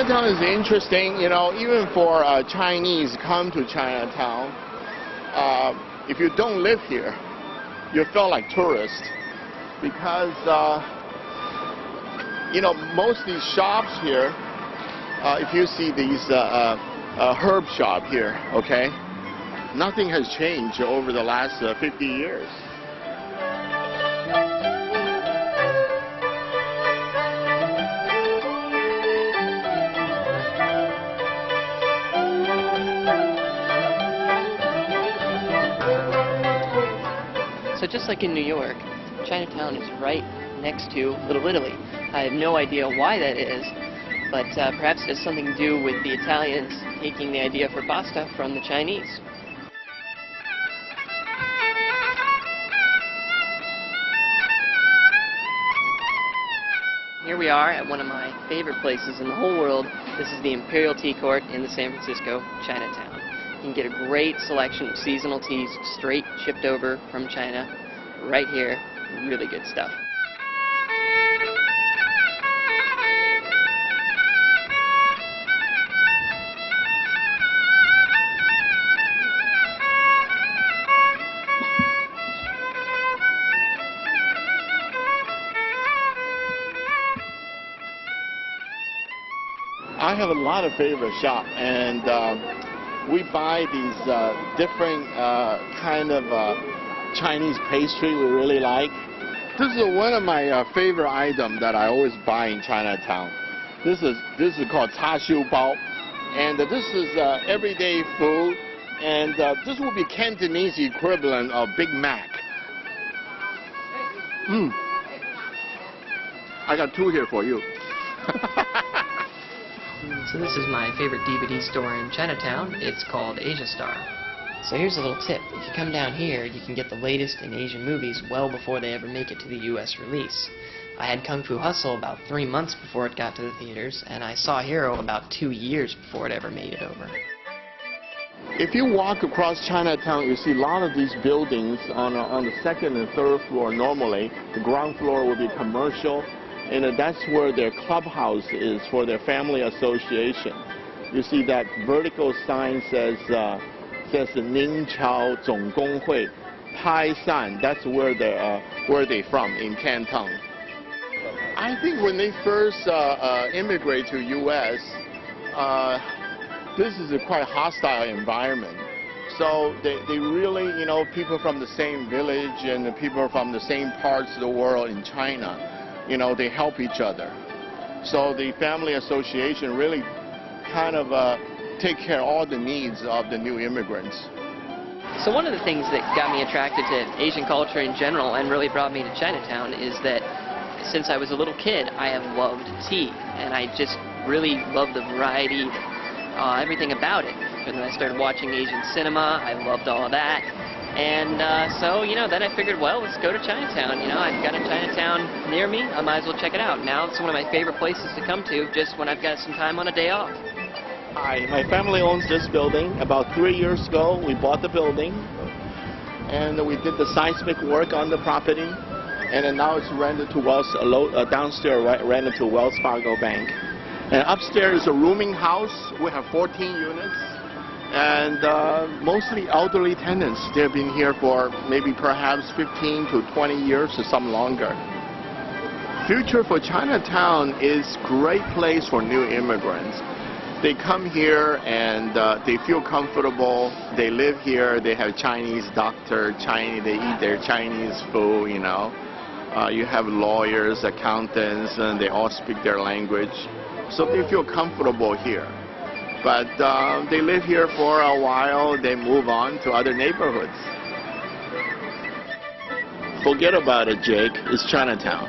Chinatown is interesting, you know, even for Chinese come to Chinatown. If you don't live here, you feel like tourists because, you know, most of these shops here, if you see these herb shop here, okay, nothing has changed over the last 50 years. So just like in New York, Chinatown is right next to Little Italy. I have no idea why that is, but perhaps it has something to do with the Italians taking the idea for pasta from the Chinese. Here we are at one of my favorite places in the whole world. This is the Imperial Tea Court in the San Francisco Chinatown. You can get a great selection of seasonal teas straight shipped over from China right here. Really good stuff. I have a lot of favorite shops, and we buy these different kind of Chinese pastry we really like. This is one of my favorite items that I always buy in Chinatown. This is called cha xiu bao, and this is everyday food, and this will be Cantonese equivalent of Big Mac. I got two here for you. So this is my favorite DVD store in Chinatown. It's called Asia Star. So here's a little tip. If you come down here, you can get the latest in Asian movies well before they ever make it to the US release. I had Kung Fu Hustle about 3 months before it got to the theaters, and I saw Hero about 2 years before it ever made it over. If you walk across Chinatown, you see a lot of these buildings on the second and third floor normally. The ground floor will be commercial, and that's where their clubhouse is for their family association. You see that vertical sign says Ning Chao Zong Gong Hui, Tai San. That's where they from in Canton. I think when they first immigrate to U.S., this is a quite hostile environment. So they really, you know, people from the same village and the people from the same parts of the world in China, you know, they help each other. So the family association really kind of take care of all the needs of the new immigrants. So one of the things that got me attracted to Asian culture in general and really brought me to Chinatown is that since I was a little kid, I have loved tea, and I just really love the variety, everything about it. And then I started watching Asian cinema. I loved all of that. And so, you know, then I figured, well, let's go to Chinatown. You know, I've got a Chinatown near me. I might as well check it out. Now it's one of my favorite places to come to just when I've got some time on a day off. Hi, my family owns this building. About 3 years ago, we bought the building, and we did the seismic work on the property, and then now it's rented to downstairs rented to Wells Fargo Bank. And upstairs is a rooming house. We have 14 units. And mostly elderly tenants. They've been here for maybe perhaps 15 to 20 years or some longer. Future for Chinatown is great place for new immigrants. They come here and they feel comfortable. They live here. They have Chinese doctor, they eat their Chinese food, you know. You have lawyers, accountants, and they all speak their language. So they feel comfortable here. But they live here for a while, they move on to other neighborhoods. Forget about it, Jake. It's Chinatown.